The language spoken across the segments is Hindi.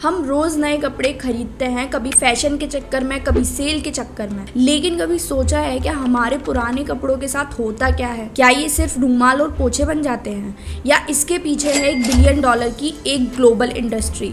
हम रोज नए कपड़े खरीदते हैं, कभी फैशन के चक्कर में, कभी सेल के चक्कर में। लेकिन कभी सोचा है क्या हमारे पुराने कपड़ों के साथ होता क्या है? क्या ये सिर्फ रूमाल और पोछे बन जाते हैं, या इसके पीछे है $1 बिलियन की एक ग्लोबल इंडस्ट्री?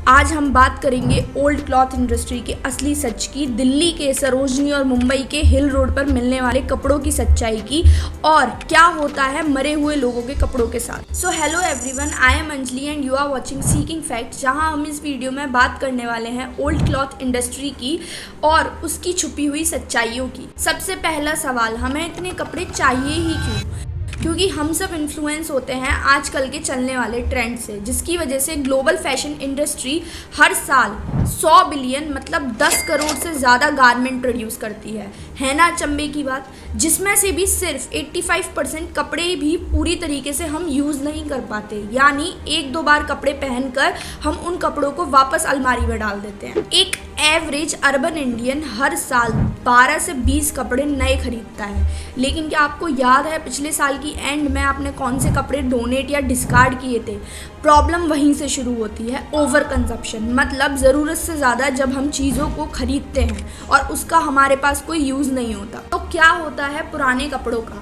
आज हम बात करेंगे ओल्ड क्लॉथ इंडस्ट्री के असली सच की, दिल्ली के सरोजनी और मुंबई के हिल रोड पर मिलने वाले कपड़ों की सच्चाई की, और क्या होता है मरे हुए लोगों के कपड़ों के साथ। So hello everyone, I am Anjali and you are watching seeking fact, जहां हम इस वीडियो में बात करने वाले हैं ओल्ड क्लॉथ इंडस्ट्री की और उसकी छुपी हुई सच्चाइयों की। सबसे पहला सवाल, हमें इतने कपड़े चाहिए ही क्यों? क्योंकि हम सब इन्फ्लुएंस होते हैं आजकल के चलने वाले ट्रेंड से, जिसकी वजह से ग्लोबल फैशन इंडस्ट्री हर साल 100 बिलियन मतलब 10 करोड़ से ज़्यादा गारमेंट प्रोड्यूस करती है ना अचंभे की बात? जिसमें से भी सिर्फ 85% कपड़े भी पूरी तरीके से हम यूज़ नहीं कर पाते, यानी 1-2 बार कपड़े पहनकर हम उन कपड़ों को वापस अलमारी में डाल देते हैं। एक एवरेज अर्बन इंडियन हर साल 12 से 20 कपड़े नए खरीदता है। लेकिन क्या आपको याद है पिछले साल की एंड में आपने कौन से कपड़े डोनेट या डिस्कार्ड किए थे? प्रॉब्लम वहीं से शुरू होती है, ओवर कंजप्शन, मतलब ज़रूरत से ज़्यादा जब हम चीज़ों को खरीदते हैं और उसका हमारे पास कोई यूज़ नहीं होता। तो क्या होता है पुराने कपड़ों का?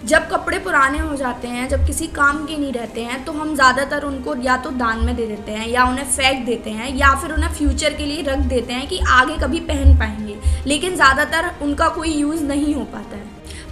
जब कपड़े पुराने हो जाते हैं, जब किसी काम के नहीं रहते हैं, तो हम ज़्यादातर उनको या तो दान में दे देते हैं, या उन्हें फेंक देते हैं, या फिर उन्हें फ्यूचर के लिए रख देते हैं कि आगे कभी पहन पाएंगे। लेकिन ज़्यादातर उनका कोई यूज़ नहीं हो पाता है।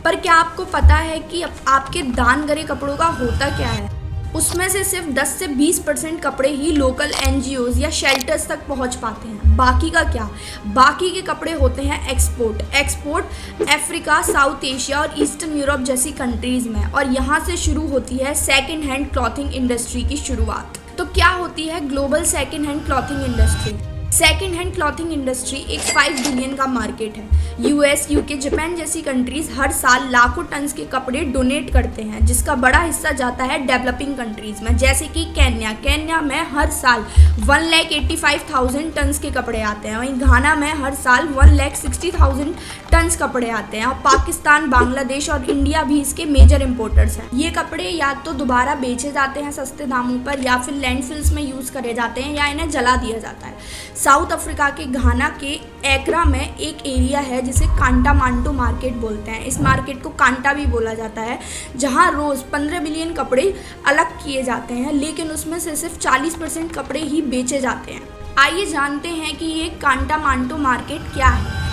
पर क्या आपको पता है कि आपके दान करे कपड़ों का होता क्या है? उसमें से सिर्फ 10 से 20% कपड़े ही लोकल NGOs या शेल्टर्स तक पहुंच पाते हैं। बाकी का क्या? बाकी के कपड़े होते हैं एक्सपोर्ट अफ्रीका, साउथ एशिया और ईस्टर्न यूरोप जैसी कंट्रीज़ में, और यहाँ से शुरू होती है सेकेंड हैंड क्लॉथिंग इंडस्ट्री की शुरुआत। तो क्या होती है global second hand clothing industry? Second hand clothing industry एक 5 बिलियन का मार्केट है। US, UK, जापान जैसी कंट्रीज हर साल लाखों टन्स के कपड़े डोनेट करते हैं, जिसका बड़ा हिस्सा जाता है डेवलपिंग कंट्रीज में, जैसे कि केन्या में हर साल 1,85,000 टन्स के कपड़े आते हैं। वहीं घाना में हर साल 1,60,000 टन्स कपड़े आते हैं, और पाकिस्तान, बांग्लादेश और इंडिया भी इसके मेजर इंपोर्टर्स हैं। ये कपड़े या तो दोबारा बेचे जाते हैं सस्ते दामों पर, या फिर लैंडफिल्स में यूज़ करे जाते हैं, या इन्हें जला दिया जाता है। साउथ अफ्रीका के घाना के एक्रा में एक एरिया है जिसे कांटा मांटो मार्केट बोलते हैं। इस मार्केट को कांटा भी बोला जाता है, जहां रोज़ 15 बिलियन कपड़े अलग किए जाते हैं, लेकिन उसमें से सिर्फ 40% कपड़े ही बेचे जाते हैं। आइए जानते हैं कि ये कांटा मांटो मार्केट क्या है।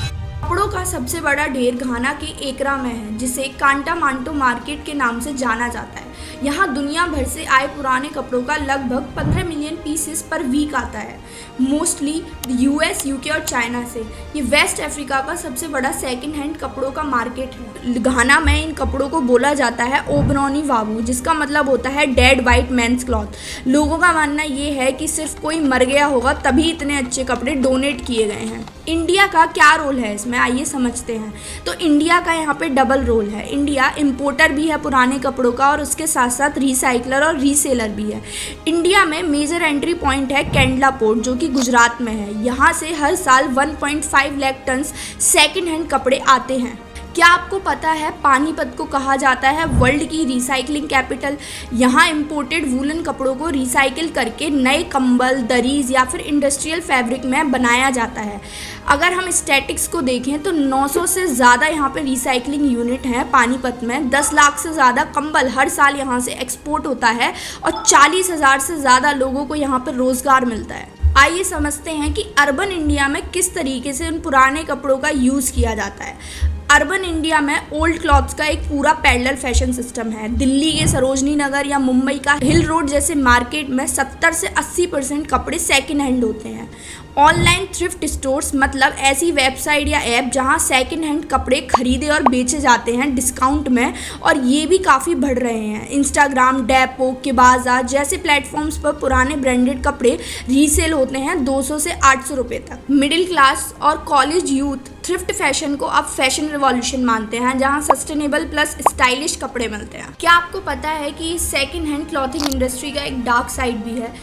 कपड़ों का सबसे बड़ा ढेर घाना के एकरा में है, जिसे कांटा मांटो मार्केट के नाम से जाना जाता है। यहाँ दुनिया भर से आए पुराने कपड़ों का लगभग 15 मिलियन पीसेस पर वीक आता है, मोस्टली US, UK और चाइना से। ये वेस्ट अफ्रीका का सबसे बड़ा सेकंड हैंड कपड़ों का मार्केट है। घाना में इन कपड़ों को बोला जाता है ओबरॉनी वाबू, जिसका मतलब होता है डेड वाइट मेंस क्लॉथ। लोगों का मानना ये है कि सिर्फ कोई मर गया होगा तभी इतने अच्छे कपड़े डोनेट किए गए हैं। इंडिया का क्या रोल है इसमें, आइए समझते हैं। तो इंडिया का यहाँ पे डबल रोल है। इंडिया इंपोर्टर भी है पुराने कपड़ों का, और उसके साथ साथ रिसाइकलर और रीसेलर भी है। इंडिया में मेजर एंट्री पॉइंट है कैंडला पोर्ट, जो कि गुजरात में है। यहाँ से हर साल 1.5 लाख टन सेकेंड हैंड कपड़े आते हैं। क्या आपको पता है पानीपत को कहा जाता है वर्ल्ड की रिसाइकलिंग कैपिटल? यहाँ इंपोर्टेड वूलन कपड़ों को रिसाइकिल करके नए कंबल, दरीज या फिर इंडस्ट्रियल फैब्रिक में बनाया जाता है। अगर हम स्टैटिक्स को देखें तो 900 से ज़्यादा यहाँ पे रिसाइकलिंग यूनिट हैं पानीपत में। 10 लाख से ज़्यादा कंबल हर साल यहाँ से एक्सपोर्ट होता है, और 40,000 से ज़्यादा लोगों को यहाँ पर रोज़गार मिलता है। आइए समझते हैं कि अर्बन इंडिया में किस तरीके से उन पुराने कपड़ों का यूज़ किया जाता है। अर्बन इंडिया में ओल्ड क्लॉथ्स का एक पूरा पैरेलल फैशन सिस्टम है। दिल्ली के सरोजनी नगर या मुंबई का हिल रोड जैसे मार्केट में 70 से 80% कपड़े सेकेंड हैंड होते हैं। ऑनलाइन थ्रिफ्ट स्टोर्स, मतलब ऐसी वेबसाइट या ऐप जहां सेकेंड हैंड कपड़े खरीदे और बेचे जाते हैं डिस्काउंट में, और ये भी काफ़ी बढ़ रहे हैं। इंस्टाग्राम, डेपो, के बाजार जैसे प्लेटफॉर्म्स पर पुराने ब्रांडेड कपड़े रीसेल होते हैं 200 से 800 रुपये तक। मिडिल क्लास और कॉलेज यूथ थ्रिफ्ट फैशन को अब फैशन रिवॉल्यूशन मानते हैं, जहां सस्टेनेबल प्लस स्टाइलिश कपड़े मिलते हैं। क्या आपको पता है कि सेकेंड हैंड क्लॉथिंग इंडस्ट्री का एक डार्क साइड भी है,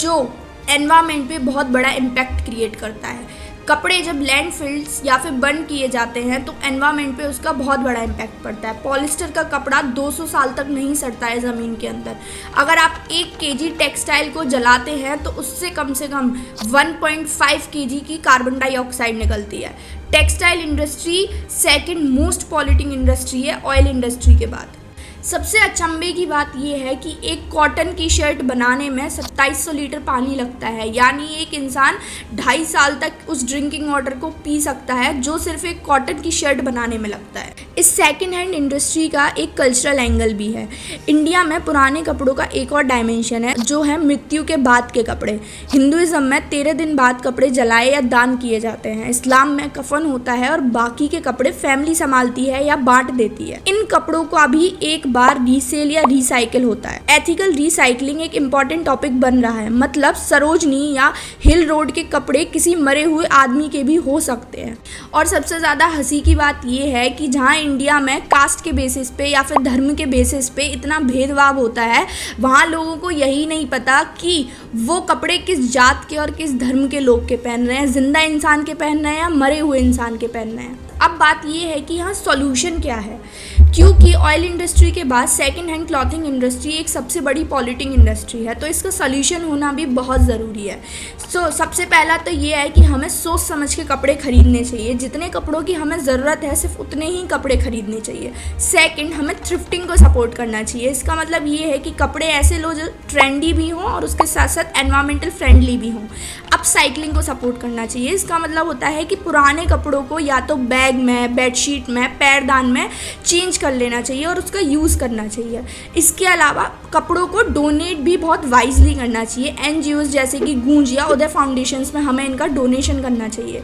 जो एनवायरनमेंट पे बहुत बड़ा इम्पैक्ट क्रिएट करता है? कपड़े जब लैंडफिल्स या फिर बर्न किए जाते हैं तो एनवायरनमेंट पे उसका बहुत बड़ा इम्पैक्ट पड़ता है। पॉलिस्टर का कपड़ा 200 साल तक नहीं सड़ता है ज़मीन के अंदर। अगर आप 1 केजी टेक्सटाइल को जलाते हैं तो उससे कम 1.5 केजी की कार्बन डाइऑक्साइड निकलती है। Textile industry second most polluting industry है ऑयल इंडस्ट्री के बाद। सबसे अचंभे की बात यह है कि एक कॉटन की शर्ट बनाने में 2700 लीटर पानी लगता है, यानी एक इंसान 2.5 साल तक उस ड्रिंकिंग वाटर को पी सकता है जो सिर्फ एक कॉटन की शर्ट बनाने में लगता है। इस सेकेंड हैंड इंडस्ट्री का एक कल्चरल एंगल भी है। इंडिया में पुराने कपड़ों का एक और डायमेंशन है जो है मृत्यु के बाद के कपड़े। हिंदुइज्म में 13 दिन बाद कपड़े जलाए या दान किए जाते हैं। इस्लाम में कफन होता है और बाकी के कपड़े फैमिली संभालती है या बांट देती है। इन कपड़ों का भी एक बार रीसेल या रिसाइकिल होता है। एथिकल रिसाइकलिंग एक इम्पॉर्टेंट टॉपिक बन रहा है। मतलब सरोजनी या हिल रोड के कपड़े किसी मरे हुए आदमी के भी हो सकते हैं। और सबसे ज़्यादा हंसी की बात यह है कि जहाँ इंडिया में कास्ट के बेसिस पे या फिर धर्म के बेसिस पे इतना भेदभाव होता है, वहाँ लोगों को यही नहीं पता कि वो कपड़े किस जात के और किस धर्म के लोग के पहन रहे हैं, जिंदा इंसान के पहन रहे हैं या मरे हुए इंसान के पहन रहे हैं। अब बात ये है कि यहाँ सॉल्यूशन क्या है, क्योंकि ऑयल इंडस्ट्री के बाद सेकंड हैंड क्लॉथिंग इंडस्ट्री एक सबसे बड़ी पॉल्यूटिंग इंडस्ट्री है, तो इसका सॉल्यूशन होना भी बहुत ज़रूरी है। सबसे पहला तो ये है कि हमें सोच समझ के कपड़े खरीदने चाहिए। जितने कपड़ों की हमें ज़रूरत है सिर्फ उतने ही कपड़े खरीदने चाहिए। सेकंड, हमें थ्रिफ्टिंग को सपोर्ट करना चाहिए। इसका मतलब ये है कि कपड़े ऐसे लो जो ट्रेंडी भी हों और उसके साथ साथ एनवायरमेंटल फ्रेंडली भी हों। अपसाइक्लिंग को सपोर्ट करना चाहिए। इसका मतलब होता है कि पुराने कपड़ों को या तो बैग में, बेडशीट में, पैरदान में चेंज कर लेना चाहिए और उसका यूज़ करना चाहिए। इसके अलावा कपड़ों को डोनेट भी बहुत वाइजली करना चाहिए। एनजीओज़ जैसे कि गूंज या उदय फाउंडेशंस में हमें इनका डोनेशन करना चाहिए।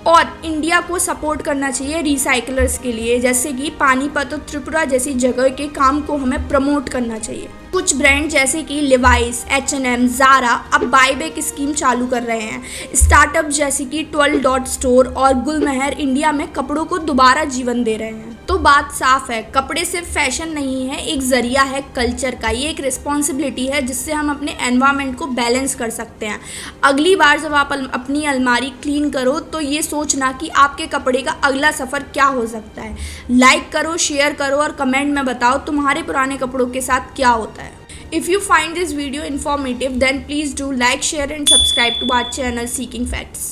और इंडिया को सपोर्ट करना चाहिए रिसाइकलर्स के लिए, जैसे कि पानीपत और त्रिपुरा जैसी जगह के काम को हमें प्रमोट करना चाहिए। कुछ ब्रांड जैसे कि लिवाइस, H&M, ज़ारा अब बाईबैक स्कीम चालू कर रहे हैं। स्टार्टअप जैसे कि 12 डॉट स्टोर और गुलमहर इंडिया में कपड़ों को दोबारा जीवन दे रहे हैं। तो बात साफ है, कपड़े सिर्फ फैशन नहीं है, एक जरिया है कल्चर का। ये एक रिस्पॉन्सिबिलिटी है जिससे हम अपने एनवायरनमेंट को बैलेंस कर सकते हैं। अगली बार जब आप अपनी अलमारी क्लीन करो तो ये सोचना कि आपके कपड़े का अगला सफ़र क्या हो सकता है। लाइक करो, शेयर करो और कमेंट में बताओ तुम्हारे पुराने कपड़ों के साथ क्या होता है। If you find this video informative, then please do like, share and subscribe to our channel Seeking Facts.